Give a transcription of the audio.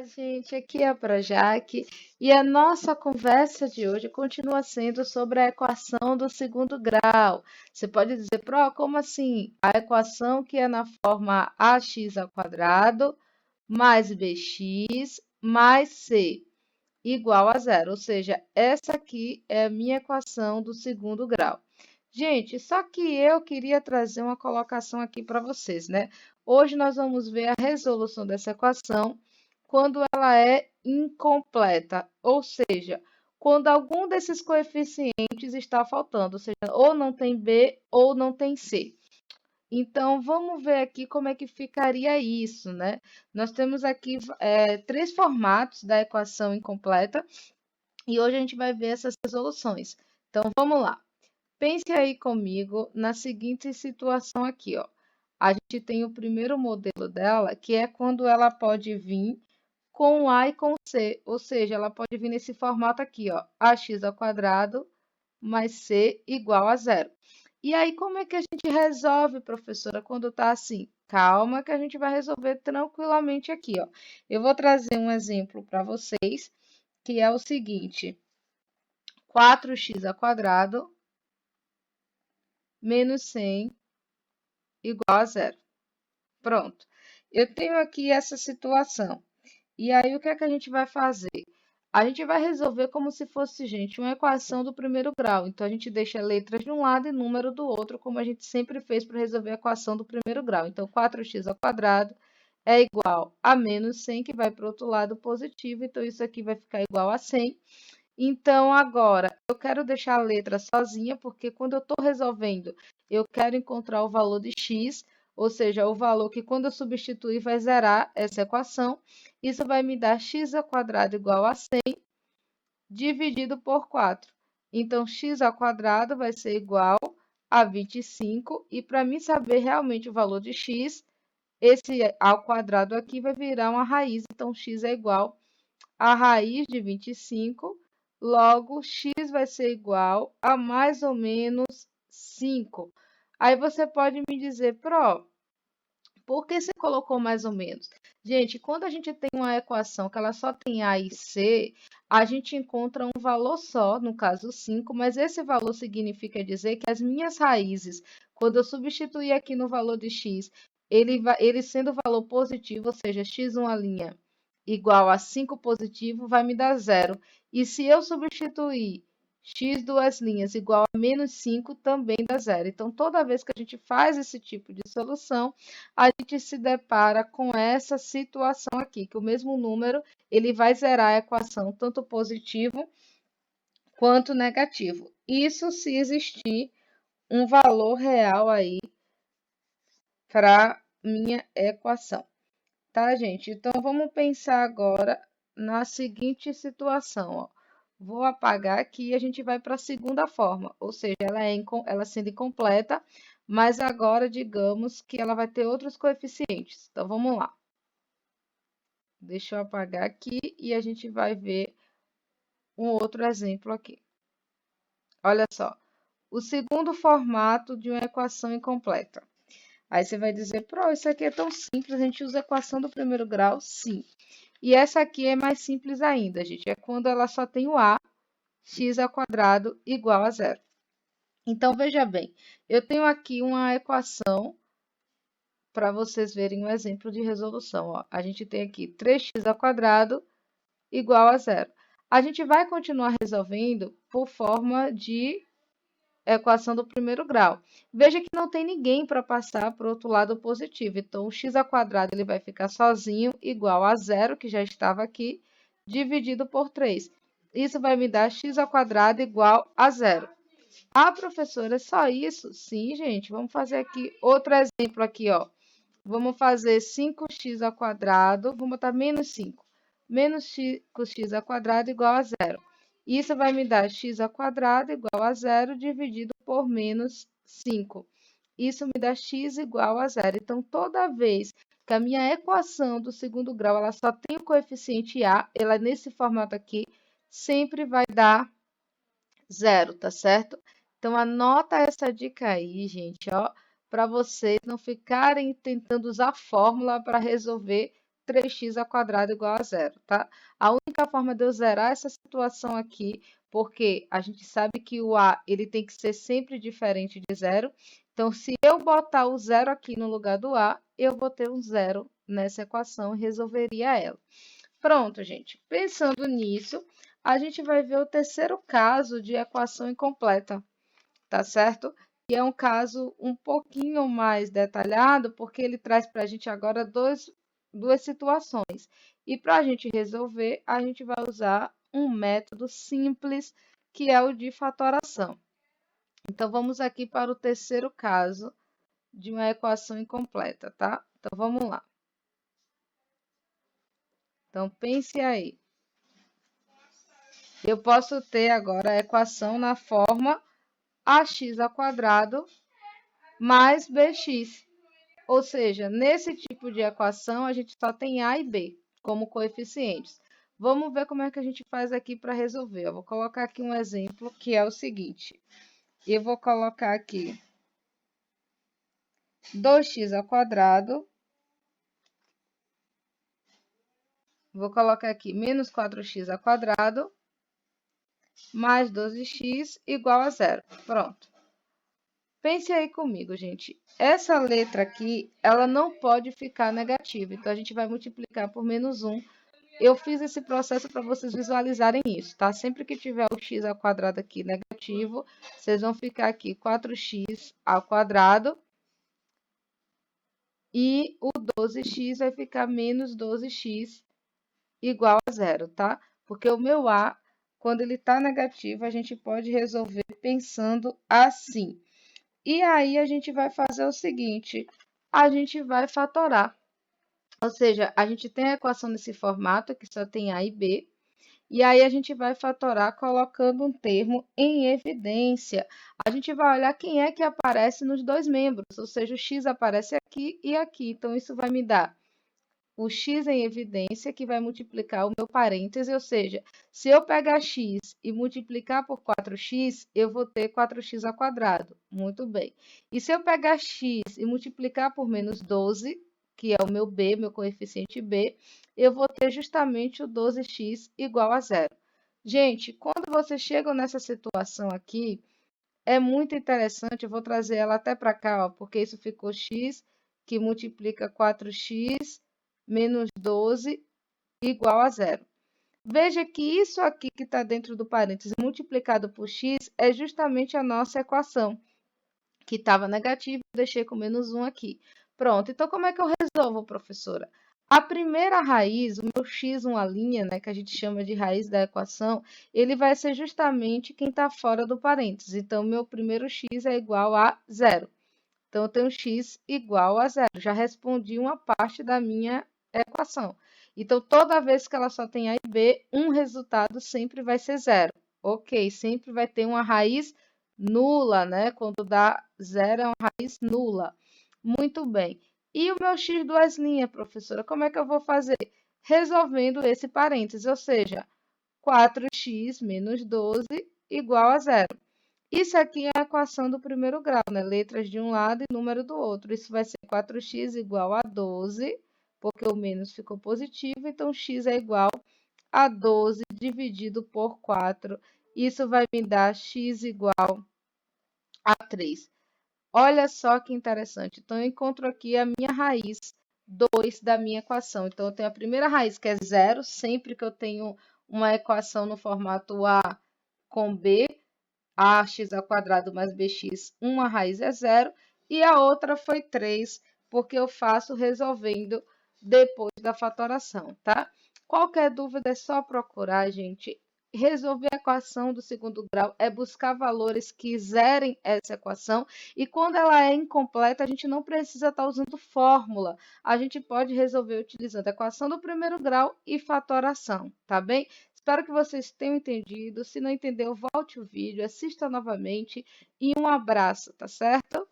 Gente, aqui é a Projac e a nossa conversa de hoje continua sendo sobre a equação do segundo grau. Você pode dizer, como assim? A equação que é na forma ax ao quadrado mais bx mais c igual a zero. Ou seja, essa aqui é a minha equação do segundo grau. Gente, só que eu queria trazer uma colocação aqui para vocês, né? Hoje nós vamos ver a resolução dessa equação quando ela é incompleta, ou seja, quando algum desses coeficientes está faltando, ou seja, ou não tem b ou não tem c. Então, vamos ver aqui como é que ficaria isso, né? Nós temos aqui três formatos da equação incompleta e hoje a gente vai ver essas resoluções. Então, vamos lá. Pense aí comigo na seguinte situação aqui, ó. A gente tem o primeiro modelo dela, que é quando ela pode vir com A e com C, ou seja, ela pode vir nesse formato aqui, ó, ax ao quadrado mais c igual a zero. E aí, como é que a gente resolve, professora, quando está assim? Calma que a gente vai resolver tranquilamente aqui, ó. Eu vou trazer um exemplo para vocês, que é o seguinte: 4x ao quadrado menos 100 igual a zero. Pronto. Eu tenho aqui essa situação. E aí, o que é que a gente vai fazer? A gente vai resolver como se fosse, gente, uma equação do primeiro grau. Então, a gente deixa letras de um lado e número do outro, como a gente sempre fez para resolver a equação do primeiro grau. Então, 4x ao quadrado é igual a menos 100, que vai para o outro lado positivo. Então, isso aqui vai ficar igual a 100. Então, agora, eu quero deixar a letra sozinha, porque quando eu estou resolvendo, eu quero encontrar o valor de x, ou seja, o valor que quando eu substituir vai zerar essa equação. Isso vai me dar x ao quadrado igual a 100 dividido por 4. Então, x ao quadrado vai ser igual a 25. E para mim saber realmente o valor de x, esse ao quadrado aqui vai virar uma raiz. Então, x é igual a raiz de 25. Logo, x vai ser igual a mais ou menos 5. Aí você pode me dizer, por que você colocou mais ou menos? Gente, quando a gente tem uma equação que ela só tem A e C, a gente encontra um valor só, no caso 5, mas esse valor significa dizer que as minhas raízes, quando eu substituir aqui no valor de x, ele sendo valor positivo, ou seja, x1' igual a 5 positivo, vai me dar zero. E se eu substituir x duas linhas igual a menos 5, também dá zero. Então, toda vez que a gente faz esse tipo de solução, a gente se depara com essa situação aqui, que o mesmo número ele vai zerar a equação tanto positivo quanto negativo. Isso se existir um valor real aí para minha equação. Tá, gente? Então, vamos pensar agora na seguinte situação, ó. Vou apagar aqui e a gente vai para a segunda forma, ou seja, ela sendo incompleta, mas agora digamos que ela vai ter outros coeficientes. Então, vamos lá. Deixa eu apagar aqui e a gente vai ver um outro exemplo aqui. Olha só, o segundo formato de uma equação incompleta. Aí você vai dizer, isso aqui é tão simples, a gente usa a equação do primeiro grau? Sim. E essa aqui é mais simples ainda, gente. É quando ela só tem o a, x ao quadrado igual a zero. Então, veja bem, eu tenho aqui uma equação para vocês verem um exemplo de resolução. Ó. A gente tem aqui 3x ao quadrado igual a zero. A gente vai continuar resolvendo por forma de equação do primeiro grau. Veja que não tem ninguém para passar para o outro lado positivo. Então, o x ao quadrado ele vai ficar sozinho, igual a zero, que já estava aqui, dividido por 3. Isso vai me dar x ao quadrado igual a zero. Ah, professora, é só isso? Sim, gente. Vamos fazer aqui outro exemplo aqui, ó. Vamos fazer 5x ao quadrado, vamos botar menos 5. Menos 5x ao quadrado igual a zero. Isso vai me dar x ao quadrado igual a zero dividido por menos 5. Isso me dá x igual a zero. Então, toda vez que a minha equação do segundo grau ela só tem o coeficiente a, ela nesse formato aqui, sempre vai dar zero, tá certo? Então, anota essa dica aí, gente, ó, para vocês não ficarem tentando usar fórmula para resolver 3x ao quadrado igual a zero, tá? A única forma de eu zerar essa situação aqui, porque a gente sabe que o a ele tem que ser sempre diferente de zero. Então, se eu botar o zero aqui no lugar do a, eu vou ter um zero nessa equação e resolveria ela. Pronto, gente. Pensando nisso, a gente vai ver o terceiro caso de equação incompleta, tá certo? Que é um caso um pouquinho mais detalhado, porque ele traz para a gente agora duas situações. E para a gente resolver, a gente vai usar um método simples, que é o de fatoração. Então, vamos aqui para o terceiro caso de uma equação incompleta, tá? Então, vamos lá. Então, pense aí. Eu posso ter agora a equação na forma ax ao quadrado mais bx. Ou seja, nesse tipo de equação, a gente só tem a e b como coeficientes. Vamos ver como é que a gente faz aqui para resolver. Eu vou colocar aqui um exemplo que é o seguinte. Eu vou colocar aqui 2x ao quadrado. Vou colocar aqui menos 4x ao quadrado mais 12x igual a zero. Pronto. Pense aí comigo, gente. Essa letra aqui, ela não pode ficar negativa. Então, a gente vai multiplicar por menos 1. Eu fiz esse processo para vocês visualizarem isso, tá? Sempre que tiver o x ao quadrado aqui negativo, vocês vão ficar aqui 4x ao quadrado. E o 12x vai ficar menos 12x igual a zero, tá? Porque o meu a, quando ele está negativo, a gente pode resolver pensando assim. E aí, a gente vai fazer o seguinte, a gente vai fatorar. Ou seja, a gente tem a equação nesse formato, que só tem a e b, e aí a gente vai fatorar colocando um termo em evidência. A gente vai olhar quem é que aparece nos dois membros, ou seja, o x aparece aqui e aqui. Então, isso vai me dar o x em evidência, que vai multiplicar o meu parêntese, ou seja, se eu pegar x e multiplicar por 4x, eu vou ter 4x ao quadrado. Muito bem. E se eu pegar x e multiplicar por menos 12, que é o meu b, meu coeficiente b, eu vou ter justamente o 12x igual a zero. Gente, quando vocês chegam nessa situação aqui, é muito interessante, eu vou trazer ela até para cá, ó, porque isso ficou x, que multiplica 4x menos 12 igual a zero. Veja que isso aqui que está dentro do parênteses multiplicado por x é justamente a nossa equação, que estava negativa, eu deixei com menos 1 aqui. Pronto, então como é que eu resolvo, professora? A primeira raiz, o meu x, uma linha, né, que a gente chama de raiz da equação, ele vai ser justamente quem está fora do parênteses. Então, meu primeiro x é igual a zero. Então, eu tenho x igual a zero. Já respondi uma parte da minha equação. Então, toda vez que ela só tem a e b, um resultado sempre vai ser zero. Ok, sempre vai ter uma raiz nula, né? Quando dá zero, é uma raiz nula. Muito bem. E o meu x duas linhas, professora, como é que eu vou fazer? Resolvendo esse parênteses, ou seja, 4x menos 12 igual a zero. Isso aqui é a equação do primeiro grau, né? Letras de um lado e número do outro. Isso vai ser 4x igual a 12, porque o menos ficou positivo, então x é igual a 12 dividido por 4. Isso vai me dar x igual a 3. Olha só que interessante. Então, eu encontro aqui a minha raiz 2 da minha equação. Então, eu tenho a primeira raiz, que é zero, sempre que eu tenho uma equação no formato A com B, ax ao quadrado mais bx, uma raiz é zero, e a outra foi 3, porque eu faço resolvendo depois da fatoração, tá? Qualquer dúvida é só procurar, gente. Resolver a equação do segundo grau é buscar valores que zerem essa equação, e quando ela é incompleta, a gente não precisa estar usando fórmula. A gente pode resolver utilizando a equação do primeiro grau e fatoração, tá bem? Espero que vocês tenham entendido. Se não entendeu, volte o vídeo, assista novamente e um abraço, tá certo?